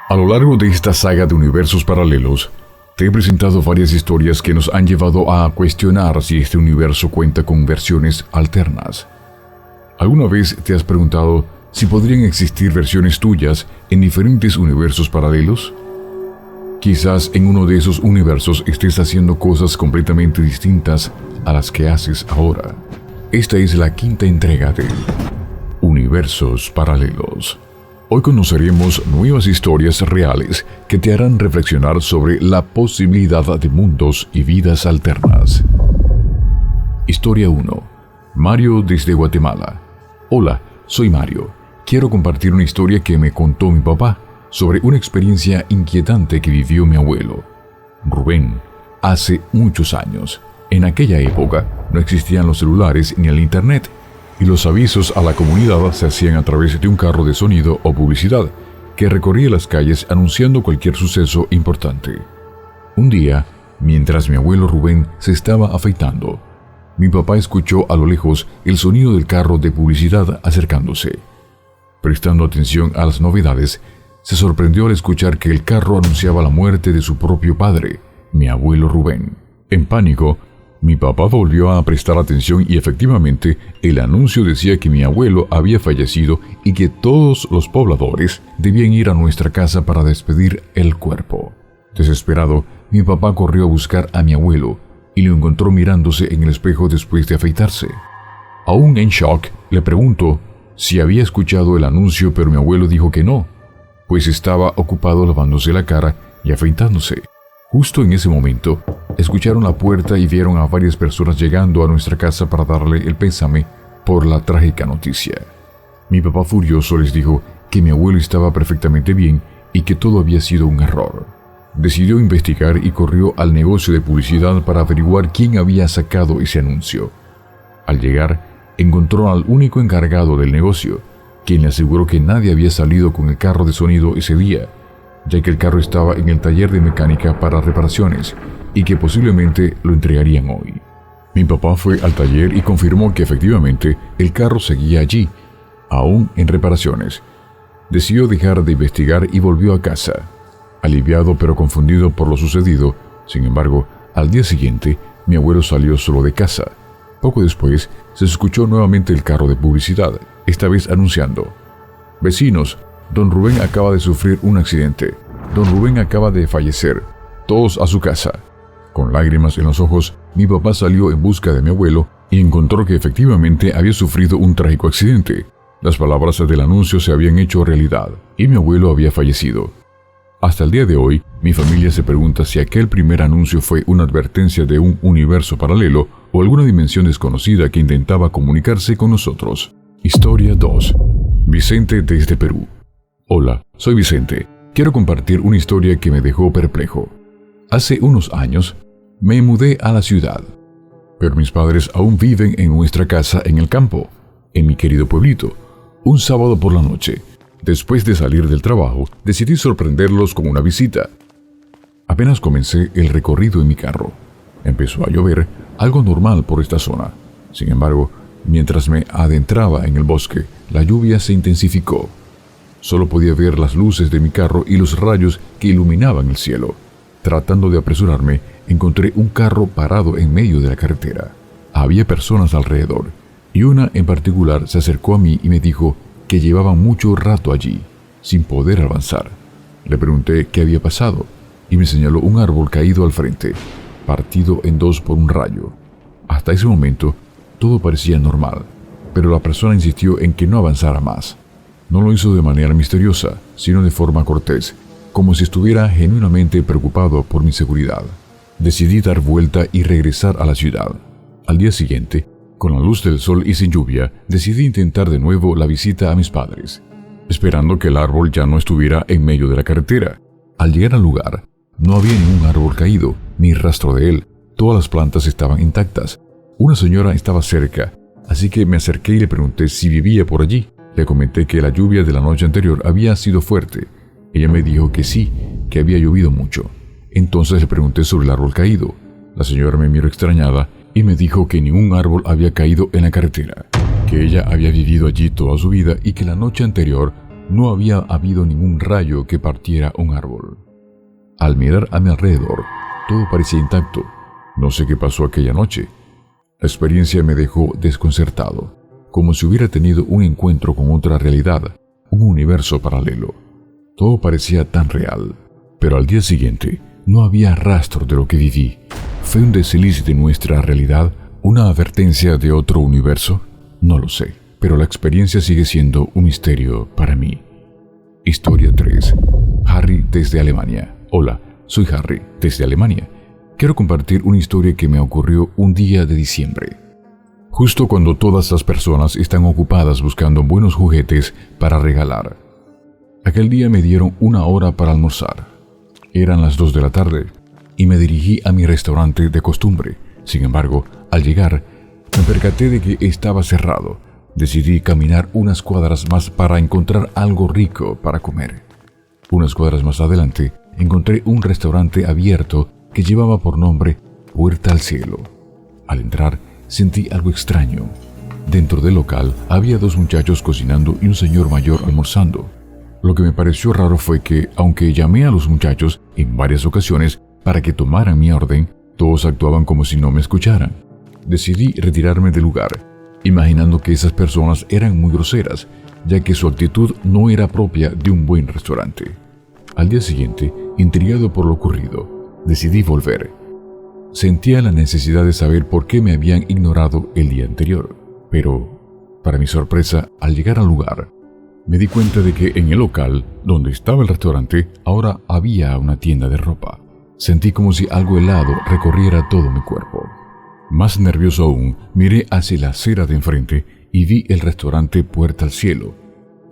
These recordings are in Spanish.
A lo largo de esta saga de universos paralelos, te he presentado varias historias que nos han llevado a cuestionar si este universo cuenta con versiones alternas. ¿Alguna vez te has preguntado si podrían existir versiones tuyas en diferentes universos paralelos? Quizás en uno de esos universos estés haciendo cosas completamente distintas a las que haces ahora. Esta es la quinta entrega de Universos Paralelos. Hoy conoceremos nuevas historias reales que te harán reflexionar sobre la posibilidad de mundos y vidas alternas. Historia 1. Mario desde Guatemala. Hola, soy Mario. Quiero compartir una historia que me contó mi papá sobre una experiencia inquietante que vivió mi abuelo, Rubén, hace muchos años. En aquella época no existían los celulares ni el internet, y los avisos a la comunidad se hacían a través de un carro de sonido o publicidad que recorría las calles anunciando cualquier suceso importante. Un día, mientras mi abuelo Rubén se estaba afeitando, mi papá escuchó a lo lejos el sonido del carro de publicidad acercándose. Prestando atención a las novedades, se sorprendió al escuchar que el carro anunciaba la muerte de su propio padre, mi abuelo Rubén. En pánico, mi papá volvió a prestar atención y efectivamente el anuncio decía que mi abuelo había fallecido y que todos los pobladores debían ir a nuestra casa para despedir el cuerpo. Desesperado, mi papá corrió a buscar a mi abuelo y lo encontró mirándose en el espejo después de afeitarse. Aún en shock, le preguntó si había escuchado el anuncio, pero mi abuelo dijo que no, pues estaba ocupado lavándose la cara y afeitándose. Justo en ese momento, escucharon la puerta y vieron a varias personas llegando a nuestra casa para darle el pésame por la trágica noticia. Mi papá furioso les dijo que mi abuelo estaba perfectamente bien y que todo había sido un error. Decidió investigar y corrió al negocio de publicidad para averiguar quién había sacado ese anuncio. Al llegar, encontró al único encargado del negocio, quien le aseguró que nadie había salido con el carro de sonido ese día, ya que el carro estaba en el taller de mecánica para reparaciones y que posiblemente lo entregarían hoy. Mi papá fue al taller y confirmó que efectivamente el carro seguía allí, aún en reparaciones. Decidió dejar de investigar y volvió a casa. Aliviado pero confundido por lo sucedido, sin embargo, al día siguiente, mi abuelo salió solo de casa. Poco después, se escuchó nuevamente el carro de publicidad, esta vez anunciando: «Vecinos, don Rubén acaba de sufrir un accidente. Don Rubén acaba de fallecer. Todos a su casa». Con lágrimas en los ojos, mi papá salió en busca de mi abuelo y encontró que efectivamente había sufrido un trágico accidente. Las palabras del anuncio se habían hecho realidad y mi abuelo había fallecido. Hasta el día de hoy, mi familia se pregunta si aquel primer anuncio fue una advertencia de un universo paralelo o alguna dimensión desconocida que intentaba comunicarse con nosotros. Historia 2. Vicente desde Perú. Hola, soy Vicente. Quiero compartir una historia que me dejó perplejo. Hace unos años, me mudé a la ciudad, pero mis padres aún viven en nuestra casa en el campo, en mi querido pueblito. Un sábado por la noche, después de salir del trabajo, decidí sorprenderlos con una visita. Apenas comencé el recorrido en mi carro. Empezó a llover, algo normal por esta zona. Sin embargo, mientras me adentraba en el bosque, la lluvia se intensificó. Solo podía ver las luces de mi carro y los rayos que iluminaban el cielo. Tratando de apresurarme, encontré un carro parado en medio de la carretera. Había personas alrededor, y una en particular se acercó a mí y me dijo que llevaban mucho rato allí, sin poder avanzar. Le pregunté qué había pasado, y me señaló un árbol caído al frente, partido en dos por un rayo. Hasta ese momento, todo parecía normal, pero la persona insistió en que no avanzara más. No lo hizo de manera misteriosa, sino de forma cortés, como si estuviera genuinamente preocupado por mi seguridad. Decidí dar vuelta y regresar a la ciudad. Al día siguiente, con la luz del sol y sin lluvia, decidí intentar de nuevo la visita a mis padres, esperando que el árbol ya no estuviera en medio de la carretera. Al llegar al lugar, no había ningún árbol caído, ni rastro de él. Todas las plantas estaban intactas. Una señora estaba cerca, así que me acerqué y le pregunté si vivía por allí. Le comenté que la lluvia de la noche anterior había sido fuerte. Ella me dijo que sí, que había llovido mucho. Entonces le pregunté sobre el árbol caído. La señora me miró extrañada y me dijo que ningún árbol había caído en la carretera, que ella había vivido allí toda su vida y que la noche anterior no había habido ningún rayo que partiera un árbol. Al mirar a mi alrededor, todo parecía intacto. No sé qué pasó aquella noche. La experiencia me dejó desconcertado, como si hubiera tenido un encuentro con otra realidad, un universo paralelo. Todo parecía tan real, pero al día siguiente no había rastro de lo que viví. ¿Fue un desliz de nuestra realidad? ¿Una advertencia de otro universo? No lo sé, pero la experiencia sigue siendo un misterio para mí. Historia 3. Harry desde Alemania. Hola, soy Harry desde Alemania. Quiero compartir una historia que me ocurrió un día de diciembre. Justo cuando todas las personas están ocupadas buscando buenos juguetes para regalar. Aquel día me dieron una hora para almorzar. Eran las 2 de la tarde y me dirigí a mi restaurante de costumbre. Sin embargo, al llegar, me percaté de que estaba cerrado. Decidí caminar unas cuadras más para encontrar algo rico para comer. Unas cuadras más adelante, encontré un restaurante abierto que llevaba por nombre Puerta al Cielo. Al entrar, sentí algo extraño. Dentro del local había 2 muchachos cocinando y un señor mayor almorzando. Lo que me pareció raro fue que, aunque llamé a los muchachos en varias ocasiones para que tomaran mi orden, todos actuaban como si no me escucharan. Decidí retirarme del lugar, imaginando que esas personas eran muy groseras, ya que su actitud no era propia de un buen restaurante. Al día siguiente, intrigado por lo ocurrido, decidí volver. Sentía la necesidad de saber por qué me habían ignorado el día anterior, pero, para mi sorpresa, al llegar al lugar, me di cuenta de que en el local, donde estaba el restaurante, ahora había una tienda de ropa. Sentí como si algo helado recorriera todo mi cuerpo. Más nervioso aún, miré hacia la acera de enfrente y vi el restaurante Puerta al Cielo,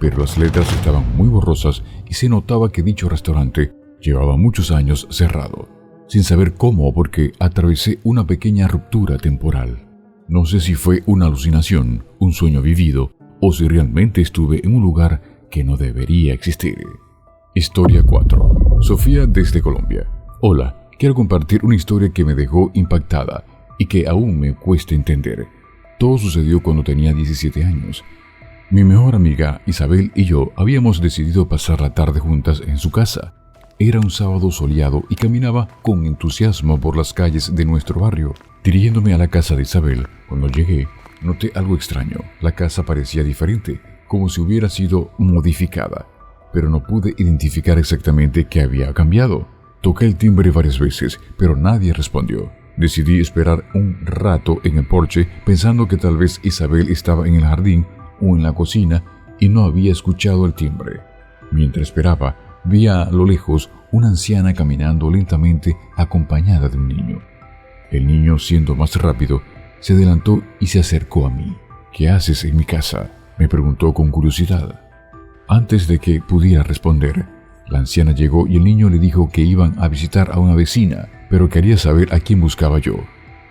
pero las letras estaban muy borrosas y se notaba que dicho restaurante llevaba muchos años cerrado, sin saber cómo o por qué atravesé una pequeña ruptura temporal. No sé si fue una alucinación, un sueño vivido, o si realmente estuve en un lugar que no debería existir. Historia 4. Sofía desde Colombia. Hola, quiero compartir una historia que me dejó impactada y que aún me cuesta entender. Todo sucedió cuando tenía 17 años. Mi mejor amiga Isabel y yo habíamos decidido pasar la tarde juntas en su casa. Era un sábado soleado y caminaba con entusiasmo por las calles de nuestro barrio. Dirigiéndome a la casa de Isabel, cuando llegué, noté algo extraño. La casa parecía diferente, como si hubiera sido modificada, pero no pude identificar exactamente qué había cambiado. Toqué el timbre varias veces, pero nadie respondió. Decidí esperar un rato en el porche, pensando que tal vez Isabel estaba en el jardín o en la cocina y no había escuchado el timbre. Mientras esperaba, vi a lo lejos una anciana caminando lentamente acompañada de un niño. El niño, siendo más rápido, se adelantó y se acercó a mí. ¿Qué haces en mi casa?, me preguntó con curiosidad. Antes de que pudiera responder, la anciana llegó y el niño le dijo que iban a visitar a una vecina, pero quería saber a quién buscaba yo.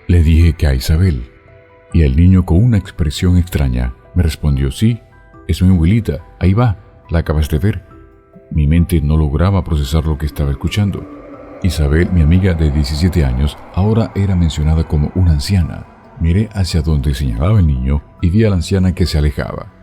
Le dije que a Isabel. Y el niño, con una expresión extraña, me respondió: sí, es mi abuelita, ahí va, la acabas de ver. Mi mente no lograba procesar lo que estaba escuchando. Isabel, mi amiga de 17 años, ahora era mencionada como una anciana. Miré hacia donde señalaba el niño y vi a la anciana que se alejaba.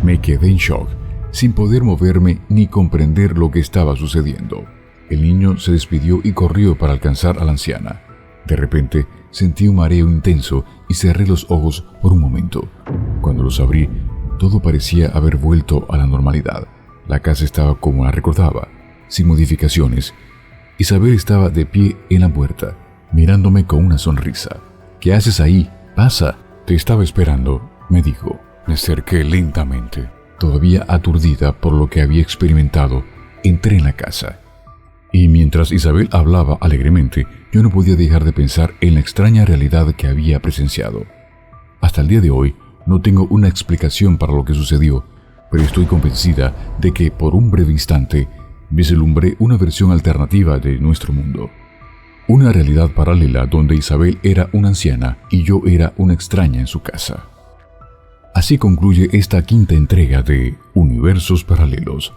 Me quedé en shock, sin poder moverme ni comprender lo que estaba sucediendo. El niño se despidió y corrió para alcanzar a la anciana. De repente, sentí un mareo intenso y cerré los ojos por un momento. Cuando los abrí, todo parecía haber vuelto a la normalidad. La casa estaba como la recordaba, sin modificaciones. Isabel estaba de pie en la puerta, mirándome con una sonrisa. ¿Qué haces ahí? Pasa. Te estaba esperando, me dijo. Me acerqué lentamente. Todavía aturdida por lo que había experimentado, entré en la casa. Y mientras Isabel hablaba alegremente, yo no podía dejar de pensar en la extraña realidad que había presenciado. Hasta el día de hoy, no tengo una explicación para lo que sucedió, pero estoy convencida de que por un breve instante vislumbré una versión alternativa de nuestro mundo. Una realidad paralela donde Isabel era una anciana y yo era una extraña en su casa. Así concluye esta quinta entrega de Universos Paralelos.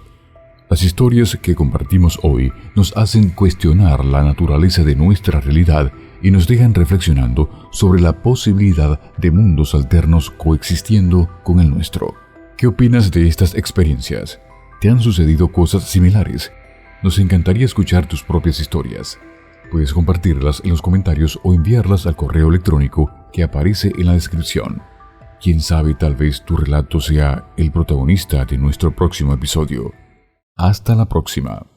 Las historias que compartimos hoy nos hacen cuestionar la naturaleza de nuestra realidad y nos dejan reflexionando sobre la posibilidad de mundos alternos coexistiendo con el nuestro. ¿Qué opinas de estas experiencias? ¿Te han sucedido cosas similares? Nos encantaría escuchar tus propias historias. Puedes compartirlas en los comentarios o enviarlas al correo electrónico que aparece en la descripción. Quién sabe, tal vez tu relato sea el protagonista de nuestro próximo episodio. Hasta la próxima.